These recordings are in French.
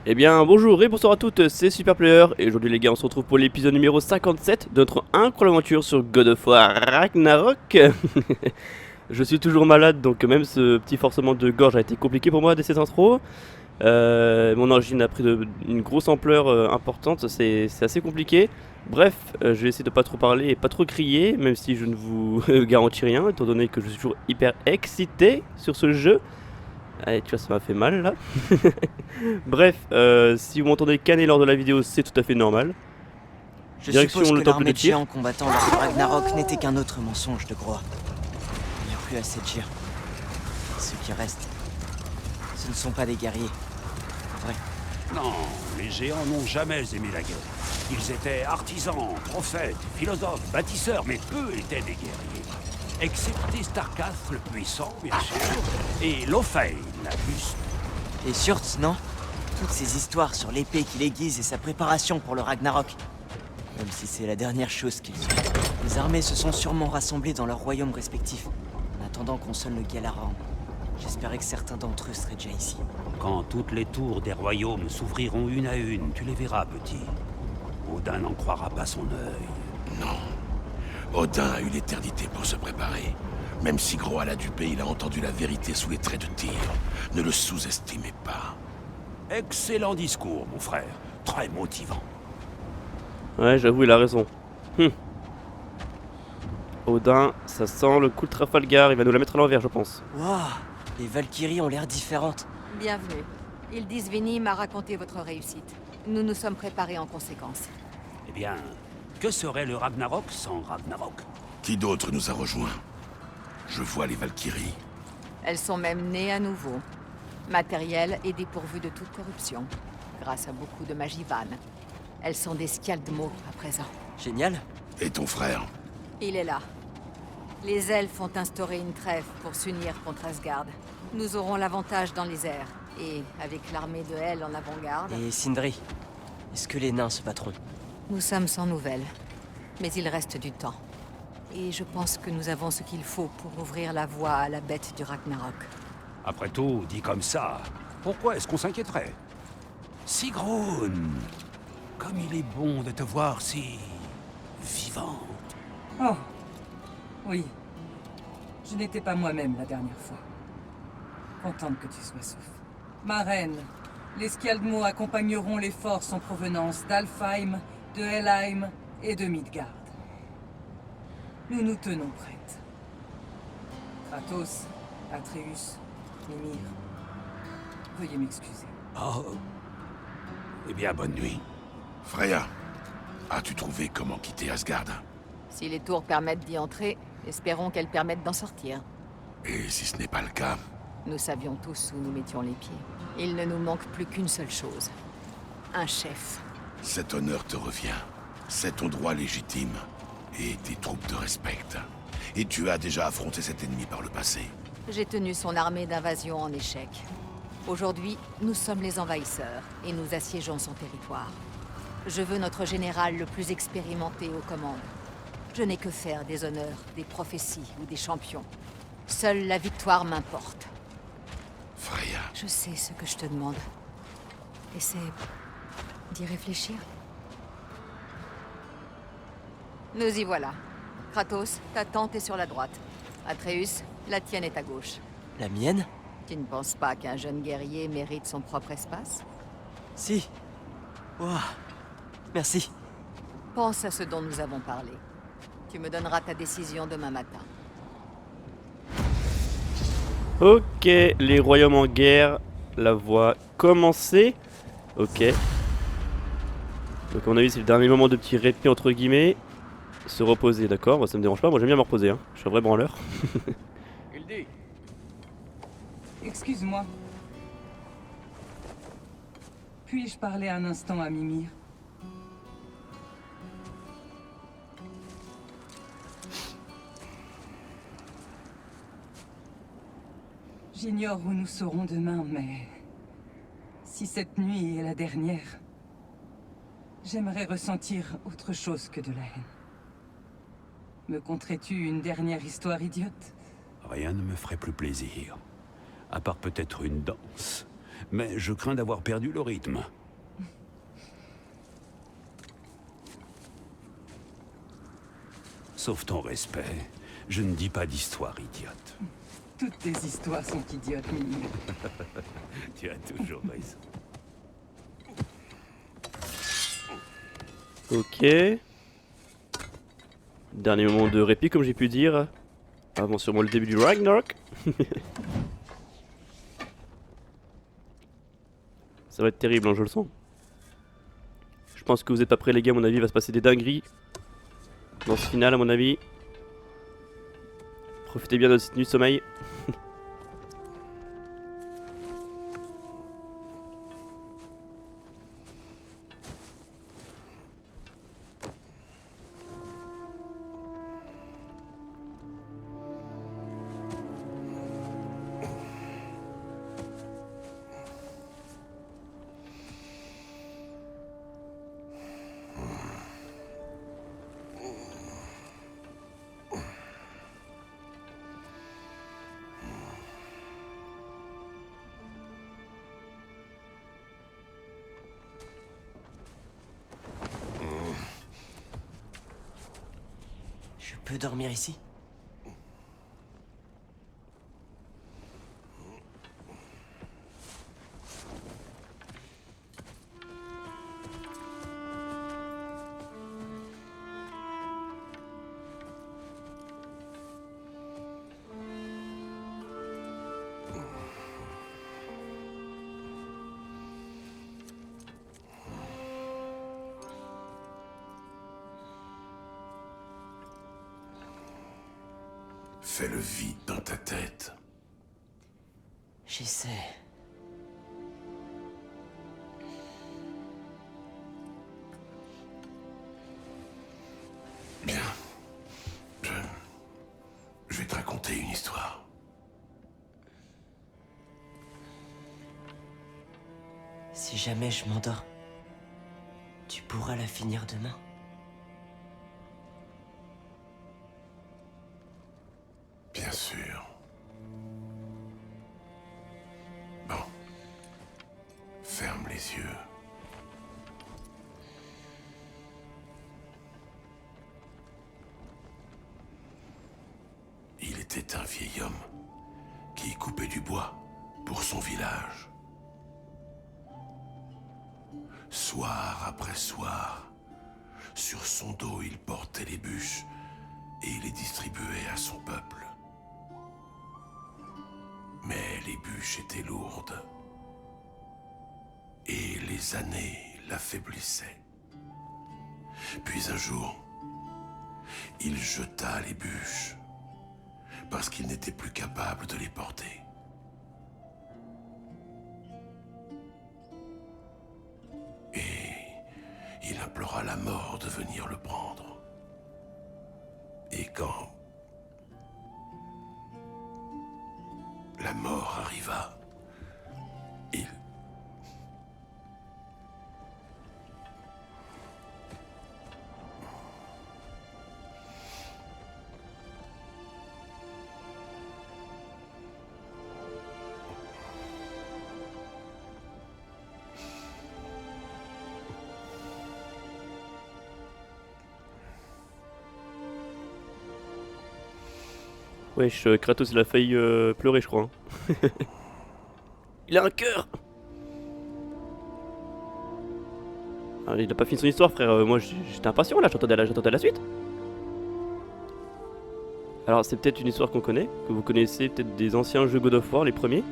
Eh bien bonjour et bonsoir à toutes, c'est Superplayer et aujourd'hui les gars on se retrouve pour l'épisode numéro 57 de notre incroyable aventure sur God of War Ragnarok. Je suis toujours malade donc même ce petit forcement de gorge a été compliqué pour moi dès cette intro. Mon origine a pris une grosse ampleur importante, c'est assez compliqué. Bref, je vais essayer de pas trop parler et pas trop crier même si je ne vous garantis rien étant donné que je suis toujours hyper excité sur ce jeu. Allez, tu vois, ça m'a fait mal là. Bref, si vous m'entendez canner lors de la vidéo, c'est tout à fait normal. Je Direction suppose le que temple de l'armée de tir. géants combattant lors de Ragnarok n'était qu'un autre mensonge de Groa. Il n'y a plus assez de géants. Ceux qui restent, ce ne sont pas des guerriers. Vrai. Non, les géants n'ont jamais aimé la guerre. Ils étaient artisans, prophètes, philosophes, bâtisseurs, mais peu étaient des guerriers. Excepté Starkath le puissant, bien sûr, et Lofein, la plus. Et Surts, non? Toutes ces histoires sur l'épée qu'il aiguise et sa préparation pour le Ragnarok. Même si c'est la dernière chose qu'ils ont. Les armées se sont sûrement rassemblées dans leurs royaumes respectifs, en attendant qu'on sonne le Galaran. J'espérais que certains d'entre eux seraient déjà ici. Quand toutes les tours des royaumes s'ouvriront une à une, tu les verras, petit. Odin n'en croira pas son œil. Non. Odin a eu l'éternité pour se préparer. Même si Groa l'a dupé, il a entendu la vérité sous les traits de tir. Ne le sous-estimez pas. Excellent discours, mon frère. Très motivant. Ouais, j'avoue, il a raison. Hum. Odin, ça sent le coup de Trafalgar, il va nous la mettre à l'envers, je pense. Waouh! Les Valkyries ont l'air différentes. Bienvenue. Ildisvini m'a raconté votre réussite. Nous nous sommes préparés en conséquence. Eh bien, que serait le Ragnarok sans Ragnarok? Qui d'autre nous a rejoints? Je vois les Valkyries. Elles sont même nées à nouveau. Matérielles et dépourvues de toute corruption. Grâce à beaucoup de magie vanne. Elles sont des Skjaldmö à présent. Génial. Et ton frère? Il est là. Les elfes ont instauré une trêve pour s'unir contre Asgard. Nous aurons l'avantage dans les airs. Et avec l'armée de Hel en avant-garde, Et Sindri, est-ce que les nains se battront? nous sommes sans nouvelles. Mais il reste du temps. Et je pense que nous avons ce qu'il faut pour ouvrir la voie à la bête du Ragnarok. Après tout, dit comme ça, pourquoi est-ce qu'on s'inquiéterait? Sigrun, comme il est bon de te voir si... vivante. Oh, oui. Je n'étais pas moi-même la dernière fois. Contente que tu sois sauf. Ma reine, les Skjaldmö accompagneront les forces en provenance d'Alfheim, de Helheim et de Midgard. Nous nous tenons prêtes. Kratos, Atreus, Mimir, veuillez m'excuser. Oh. Eh bien, bonne nuit. Freya, as-tu trouvé comment quitter Asgard? Si les tours permettent d'y entrer, espérons qu'elles permettent d'en sortir. Et si ce n'est pas le cas? Nous savions tous où nous mettions les pieds. Il ne nous manque plus qu'une seule chose. Un chef. Cet honneur te revient. C'est ton droit légitime. Et tes troupes te respectent. Et tu as déjà affronté cet ennemi par le passé. J'ai tenu son armée d'invasion en échec. Aujourd'hui, nous sommes les envahisseurs, et nous assiégeons son territoire. Je veux notre général le plus expérimenté aux commandes. Je n'ai que faire des honneurs, des prophéties ou des champions. Seule la victoire m'importe. Freya, Je sais ce que je te demande. Essaie d'y réfléchir. Nous y voilà. Kratos, ta tente est sur la droite. Atreus, la tienne est à gauche. La mienne? Tu ne penses pas qu'un jeune guerrier mérite son propre espace? Si. Waouh. Merci. Pense à ce dont nous avons parlé. Tu me donneras ta décision demain matin. Ok, les royaumes en guerre, la voie commencée. Ok. Donc on a vu c'est le dernier moment de petit répit entre guillemets. Se reposer, d'accord, moi ça me dérange pas, moi j'aime bien me reposer, hein. Je suis un vrai branleur. Excuse-moi. Puis-je parler un instant à Mimir? J'ignore où nous serons demain, mais... si cette nuit est la dernière, j'aimerais ressentir autre chose que de la haine. Me conterais-tu une dernière histoire idiote? Rien ne me ferait plus plaisir. À part peut-être une danse. mais je crains d'avoir perdu le rythme. Sauf ton respect, je ne dis pas d'histoire idiote. Toutes tes histoires sont idiotes, Mimi. Tu as toujours raison. Ok. Dernier moment de répit, comme j'ai pu dire. Avant sûrement le début du Ragnarok. Ça va être terrible, hein, je le sens. Je pense que vous êtes pas prêts, les gars. À mon avis, il va se passer des dingueries dans ce final, à mon avis. Profitez bien de cette nuit de sommeil. Je peux dormir ici? Fais le vide dans ta tête. J'essaie. Bien. Je vais te raconter une histoire. Si jamais je m'endors, tu pourras la finir demain. Bien sûr. Bon. Ferme les yeux. Il était un vieil homme qui coupait du bois pour son village. Soir après soir, sur son dos, il portait les bûches et les distribuait à son peuple. Mais les bûches étaient lourdes et les années l'affaiblissaient. Puis un jour, il jeta les bûches parce qu'il n'était plus capable de les porter. Et il implora la mort de venir le prendre. Et quand la mort arriva, il... Wesh, Kratos il a failli pleurer, je crois. Hein. Il a un cœur. Ah, il a pas fini son histoire, frère. Moi j'étais impatient là, j'attendais la suite. Alors c'est peut-être une histoire qu'on connaît, que vous connaissez peut-être des anciens jeux God of War, les premiers.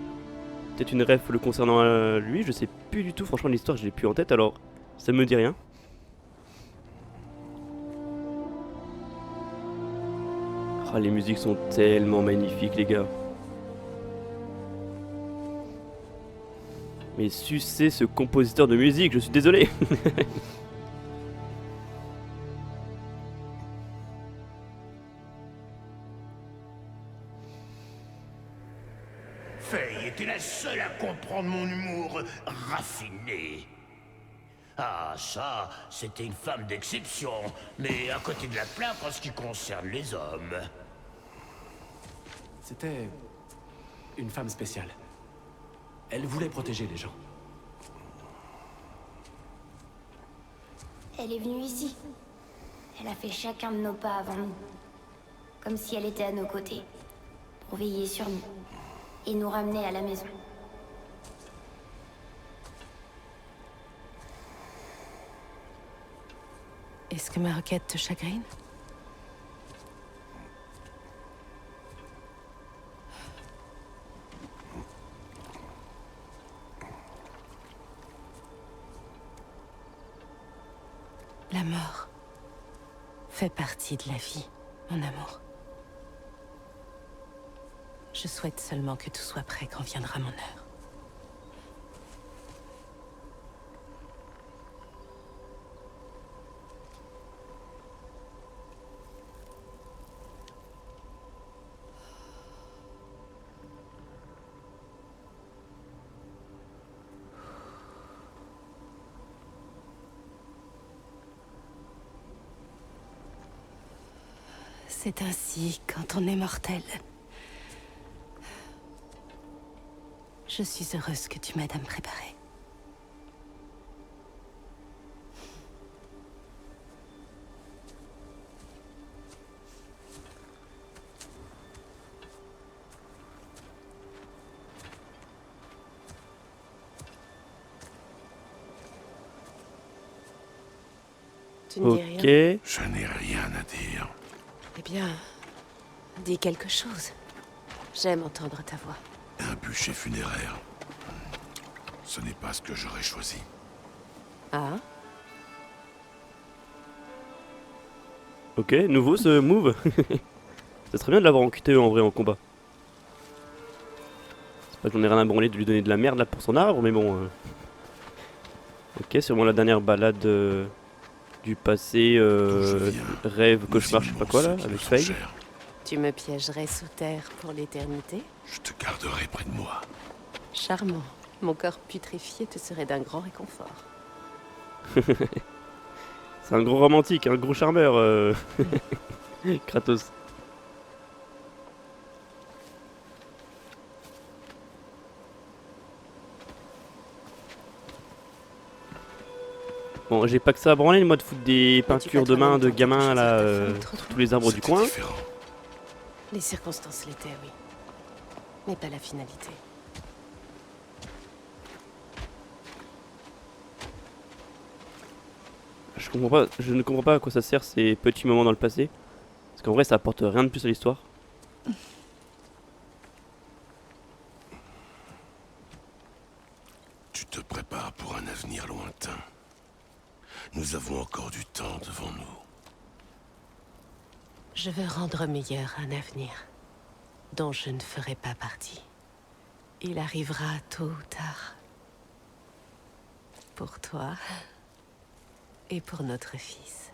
Peut-être une ref le concernant lui, je sais plus du tout, franchement l'histoire je l'ai plus en tête, alors ça me dit rien. Ah, les musiques sont tellement magnifiques, les gars. Mais sucez ce compositeur de musique, je suis désolé. Faye était la seule à comprendre mon humour raffiné. Ah, ça, c'était une femme d'exception, mais à côté de la plaque en ce qui concerne les hommes. C'était une femme spéciale. Elle voulait protéger les gens. Elle est venue ici. Elle a fait chacun de nos pas avant nous. Comme si elle était à nos côtés. Pour veiller sur nous. Et nous ramener à la maison. Est-ce que ma requête te chagrine? La mort fait partie de la vie, mon amour. Je souhaite seulement que tout soit prêt quand viendra mon heure. C'est ainsi quand on est mortel. Je suis heureuse que tu m'aides à me préparer. Tu ne dis rien? Ok. Je n'ai rien à dire. Eh bien, dis quelque chose. J'aime entendre ta voix. Un bûcher funéraire. Ce n'est pas ce que j'aurais choisi. Ah? Ok, nouveau ce move. Ça serait bien de l'avoir en QTE en vrai en combat. C'est pas que j'en ai rien à branler de lui donner de la merde là pour son arbre, mais bon. Ok, sûrement la dernière balade du passé, rêve, cauchemar, je sais pas quoi là, avec Faye. Tu me piégerais sous terre pour l'éternité? Je te garderai près de moi. Charmant. Mon corps putréfié te serait d'un grand réconfort. C'est un gros romantique, un gros charmeur, Kratos. Bon, j'ai pas que ça à branler, moi, de foutre des peintures de main de gamins là, sur tous les arbres du coin. Différent. Les circonstances l'étaient, oui. Mais pas la finalité. Je ne comprends pas à quoi ça sert ces petits moments dans le passé. Parce qu'en vrai, ça apporte rien de plus à l'histoire. Tu te prépares pour un avenir lointain. Nous avons encore du temps devant nous. Je veux rendre meilleur un avenir dont je ne ferai pas partie. Il arrivera tôt ou tard. Pour toi et pour notre fils.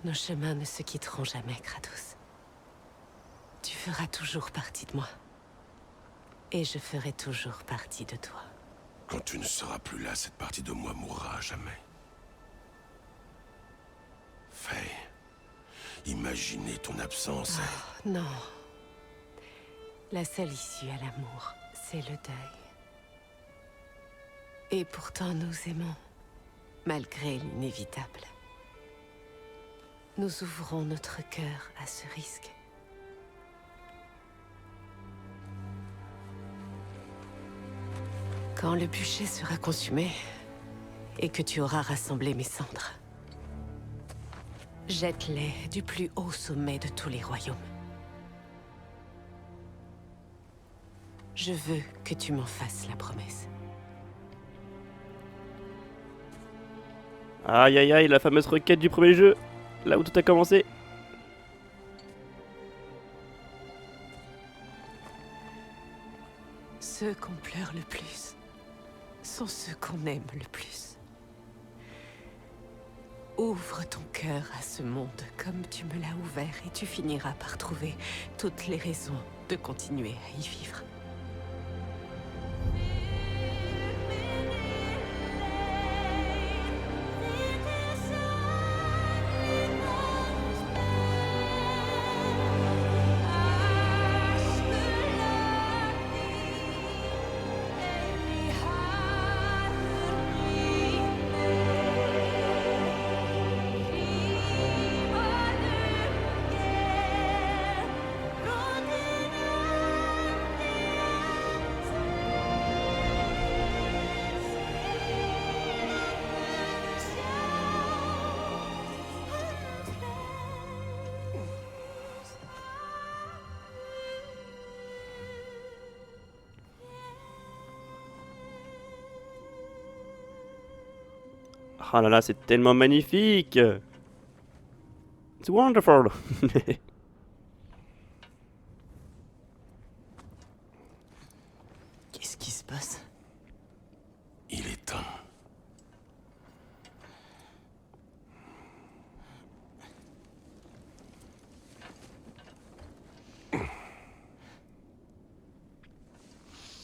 Nos chemins ne se quitteront jamais, Kratos. Tu feras toujours partie de moi. Et je ferai toujours partie de toi. Quand tu ne seras plus là, cette partie de moi mourra à jamais. Faye, imaginez ton absence. Oh, non. La seule issue à l'amour, c'est le deuil. Et pourtant nous aimons, malgré l'inévitable. Nous ouvrons notre cœur à ce risque. Quand le bûcher sera consumé, et que tu auras rassemblé mes cendres, jette-les du plus haut sommet de tous les royaumes. Je veux que tu m'en fasses la promesse. Aïe aïe aïe, la fameuse requête du premier jeu. Là où tout a commencé. Ceux qu'on pleure le plus sont ceux qu'on aime le plus. Ouvre ton cœur à ce monde comme tu me l'as ouvert et tu finiras par trouver toutes les raisons de continuer à y vivre. Oh là là, c'est tellement magnifique. It's wonderful. Qu'est-ce qui se passe? Il est temps.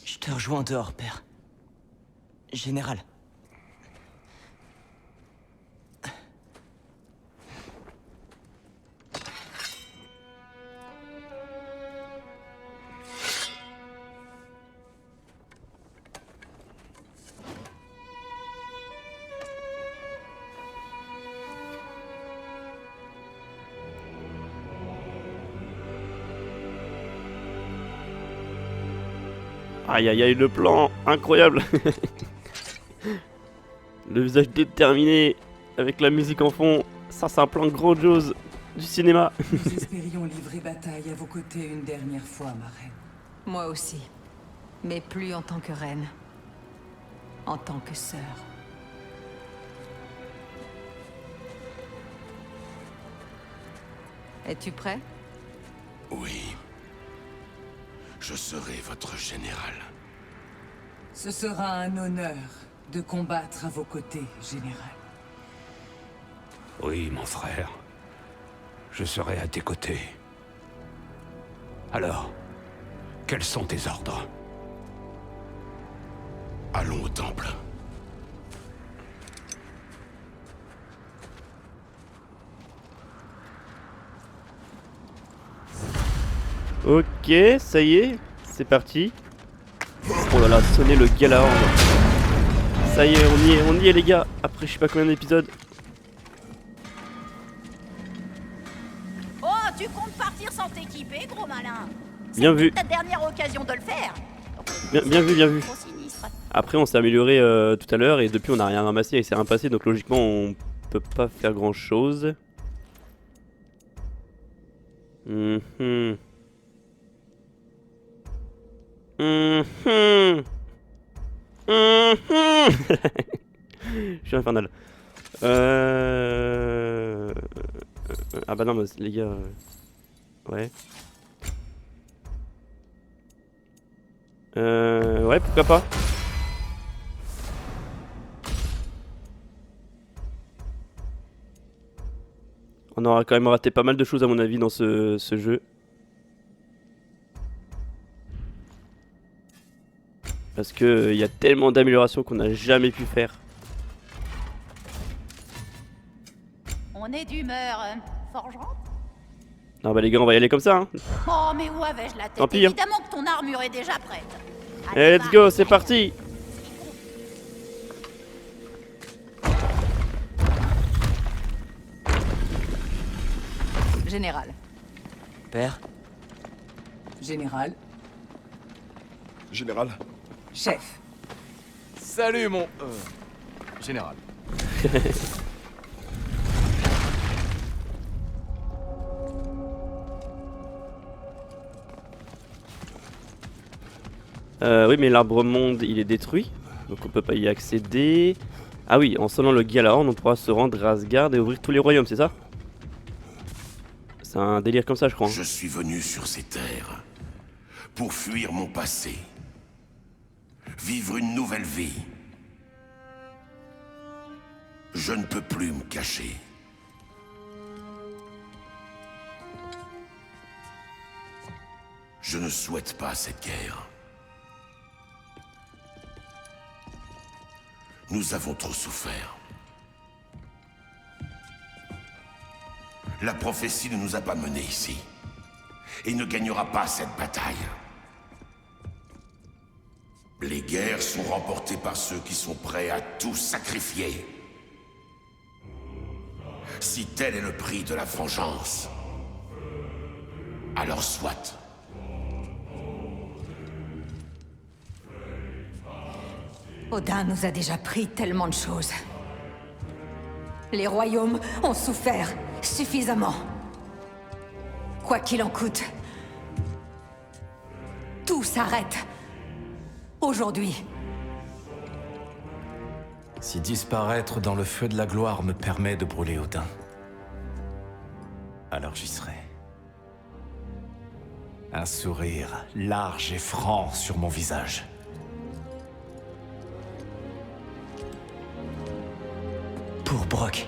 Je te rejoins dehors, père. Général. Aïe aïe aïe, le plan incroyable. Le visage déterminé avec la musique en fond. Ça, c'est un plan grandiose du cinéma. Nous espérions livrer bataille à vos côtés une dernière fois, ma reine. Moi aussi. Mais plus en tant que reine. En tant que sœur. Es-tu prêt? Oui. Je serai votre général. Ce sera un honneur de combattre à vos côtés, général. Oui, mon frère. Je serai à tes côtés. Alors, quels sont tes ordres? Allons au temple. Ok, ça y est, c'est parti. Oh là là, sonner le Galahorn. Ça y est, on y est les gars. Après je sais pas combien d'épisodes. Oh, tu comptes partir sans t'équiper, gros malin? Bien vu. Ta dernière occasion de le faire. Bien vu, bien vu. Trop sinistre. Après on s'est amélioré tout à l'heure et depuis on n'a rien ramassé et c'est rien passé, donc logiquement on peut pas faire grand chose. Je suis infernal. Ah bah non, mais les gars. Ouais. Ouais, pourquoi pas. On aura quand même raté pas mal de choses à mon avis dans ce jeu. Parce que y a tellement d'améliorations qu'on n'a jamais pu faire. On est d'humeur forgeante. Non bah les gars, on va y aller comme ça hein. Oh, mais où avais-je la tête? Tant pis, hein. Évidemment que ton armure est déjà prête. Allez, let's go, c'est parti. Général. Père? Général, Général. chef. Salut mon... Général. Oui mais l'arbre monde il est détruit. Donc on peut pas y accéder. Ah oui, en sonnant le Galahorn on pourra se rendre à Asgard et ouvrir tous les royaumes, c'est ça? C'est un délire comme ça je crois. Je suis venu sur ces terres pour fuir mon passé. Vivre une nouvelle vie. Je ne peux plus me cacher. Je ne souhaite pas cette guerre. Nous avons trop souffert. La prophétie ne nous a pas menés ici. Et ne gagnera pas cette bataille. Les guerres sont remportées par ceux qui sont prêts à tout sacrifier. Si tel est le prix de la vengeance, alors soit. Odin nous a déjà pris tellement de choses. Les royaumes ont souffert suffisamment. Quoi qu'il en coûte, tout s'arrête. Aujourd'hui. Si disparaître dans le feu de la gloire me permet de brûler Odin, alors j'y serai. Un sourire large et franc sur mon visage. Pour Brok.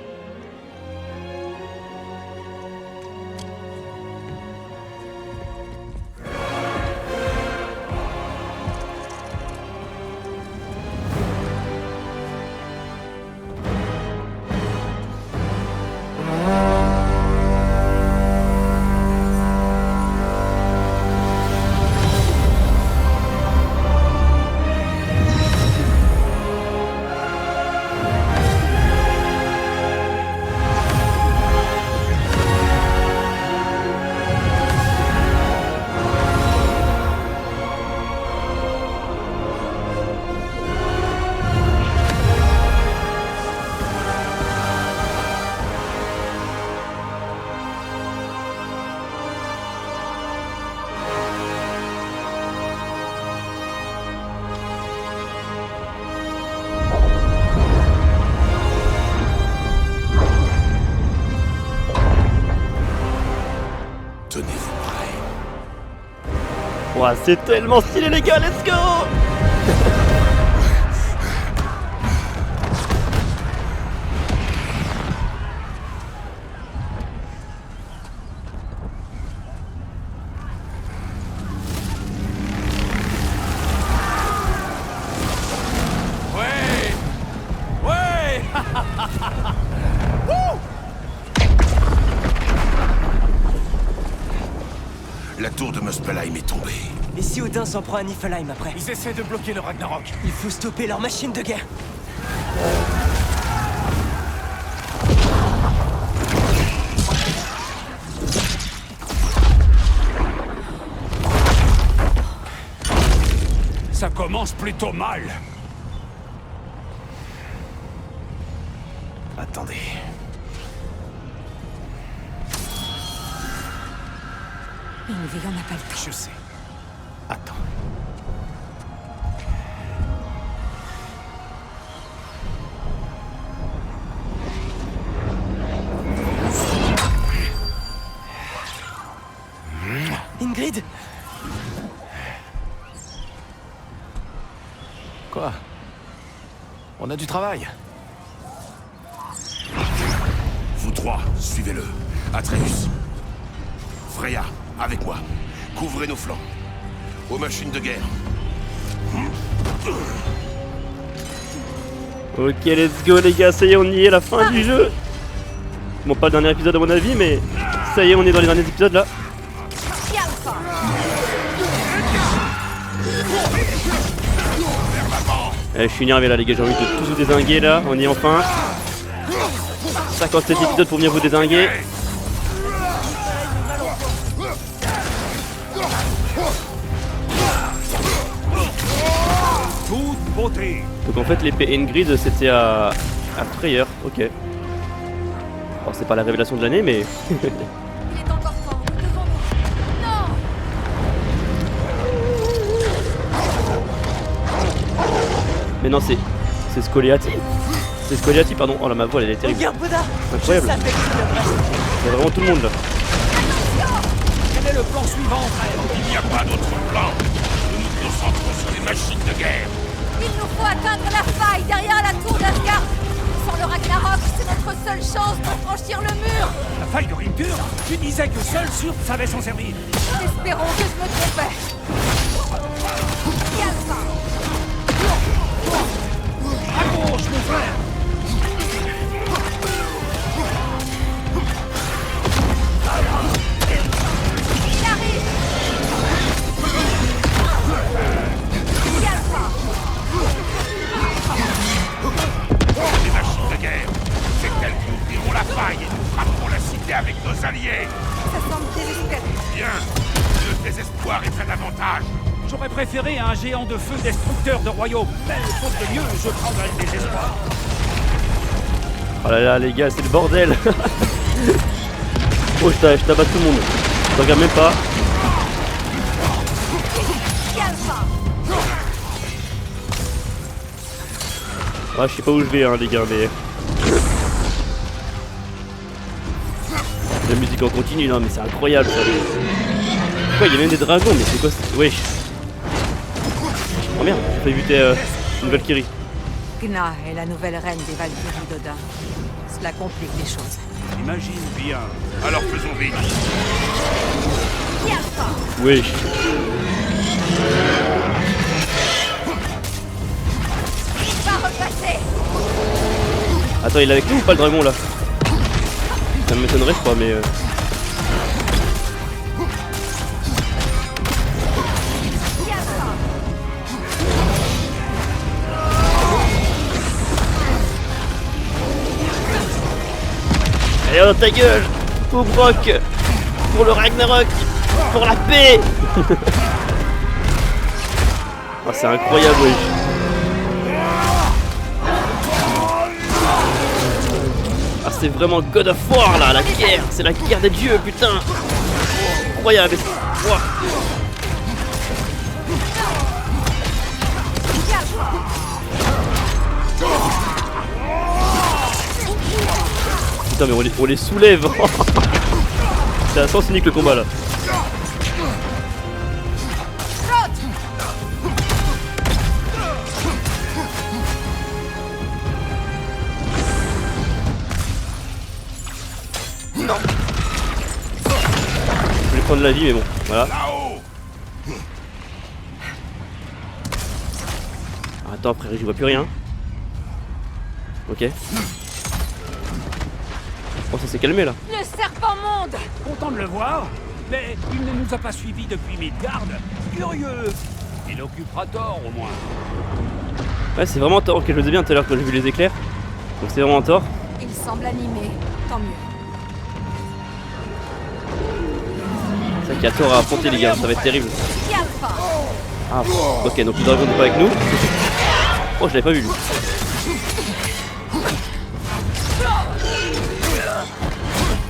Ouah, c'est tellement stylé les gars, let's go! La tour de Muspelheim est tombée. Et si Odin s'en prend à Niflheim après? Ils essaient de bloquer le Ragnarok. Il faut stopper leur machine de guerre. Ça commence plutôt mal. Attendez. Ingrid, on n'a pas le temps. Je sais. Attends. Ingrid? Quoi? On a du travail. Vous trois, suivez-le. Atreus. Freya, avec moi. Couvrez nos flancs. Aux machines de guerre. Ok, let's go les gars, ça y est, on y est, la fin du jeu. Bon, pas le dernier épisode à mon avis, mais ça y est, on est dans les derniers épisodes là. Je suis énervé là les gars, j'ai envie de tous vous dézinguer là, on y est enfin. 57 épisodes pour venir vous dézinguer. Toute beauté. Donc en fait l'épée Ingrid c'était à Freyr, ok. Alors c'est pas la révélation de l'année mais... Il est encore fort, nous devons... Non! Mais non c'est Scoliati. C'est Scoliati pardon, oh là ma voix elle est terrible. Regarde Boda! Incroyable. Il y a vraiment tout le monde là. Quel est le plan suivant, frère? Il n'y a pas d'autre plan. Nous nous concentrons sur les machines de guerre. Il nous faut atteindre la faille derrière la tour d'Asgard. Sans le Ragnarok, c'est notre seule chance pour franchir le mur. La faille de Rimtur? Tu disais que seul Surp savait s'en servir. Espérons que je me trompais. Yalva. À gauche, mon frère! Il arrive. Yalva. Les machines de guerre. C'est elles qui ouvriront la faille et nous frapperons la cité avec nos alliés. Ça semble désespéré. Bien. Le désespoir est un avantage. J'aurais préféré un géant de feu destructeur de royaume, mais faute de mieux, je prendrai le désespoir. Oh là là les gars, c'est le bordel. Oh je tabasse tout le monde. Je regarde même pas. Ah, je sais pas où je vais, hein, les gars, mais. La musique en continue, non, mais c'est incroyable ça. Pourquoi il y a même des dragons, mais c'est quoi ça? Wesh. Oh merde, j'ai failli buter une Valkyrie. Gna est la nouvelle reine des Valkyries d'Odin. Cela complique les choses. Imagine bien. Alors faisons vite. Wesh. Va repasser. Attends, il est avec nous ou pas le dragon là? Ça m'étonnerait, je crois, mais. Allez, oh, ta gueule! Pour Brock! Pour le Ragnarok! Pour la paix! Oh, c'est incroyable, oui. Ah, c'est vraiment God of War là, la guerre! C'est la guerre des dieux, putain! Incroyable! Wow. Putain, mais on les soulève! C'est à sens unique le combat là. Non! Je voulais prendre la vie, mais bon, voilà. Attends, frère, j'y vois plus rien. Ok. Oh, ça s'est calmé là. Le serpent monde. Content de le voir, mais il ne nous a pas suivis depuis Midgard. Curieux. Il occupera Thor au moins. Ouais, c'est vraiment Thor que je faisais bien tout à l'heure quand j'ai vu les éclairs. Donc c'est vraiment Thor. Il semble animé, tant mieux. C'est vrai qu'il y a Thor à affronter les gars, ça va être terrible. Ah, ok, donc le dragon n'est pas avec nous. Oh, je l'avais pas vu lui.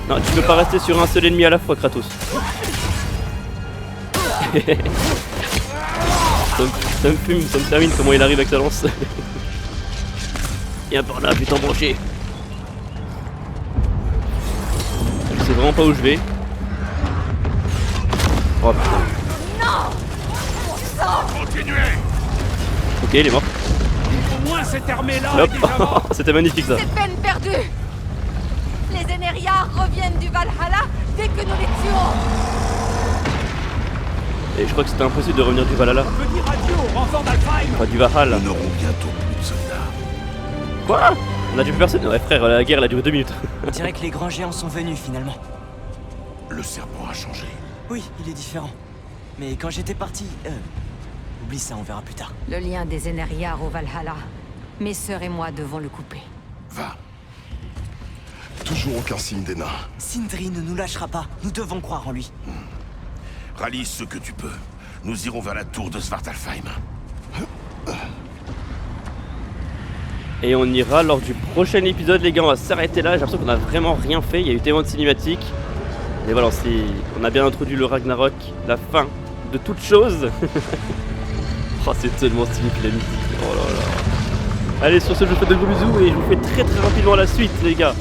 Non, tu peux pas rester sur un seul ennemi à la fois, Kratos. ça me fume, ça me termine comment il arrive avec sa lance. Viens par là, putain branché. Je sais vraiment pas où je vais. Oh putain. Non. Continuez. Ok, il est mort. Au moins cette armée-là Hop. est déjà morte. C'était magnifique ça. C'est peine perdue. Les Énériards reviennent du Valhalla dès que nous les tuons. Et je crois que c'était impossible de revenir du Valhalla. On peut dire adieu au renfort d'Alfheim. Enfin du Valhalla. Nous n'aurons bientôt plus de soldats. Quoi? On a tué plus personne? Ouais frère, la guerre elle a duré 2 minutes. On dirait que les grands géants sont venus finalement. Le serpent a changé. Oui, il est différent. Mais quand j'étais parti... oublie ça, on verra plus tard. Le lien des Énériards au Valhalla. Mes sœurs et moi devons le couper. Va. Toujours aucun signe des nains. Sindri ne nous lâchera pas. Nous devons croire en lui. Rallie ce que tu peux. Nous irons vers la tour de Svartalfheim. Et on ira lors du prochain épisode les gars, on va s'arrêter là. J'ai l'impression qu'on a vraiment rien fait, il y a eu tellement de cinématiques. Mais voilà, on a bien introduit le Ragnarok, la fin de toute chose. Oh c'est tellement stylé puis la musique. Oh là là. Allez sur ce je vous fais de gros bisous et je vous fais très rapidement la suite les gars.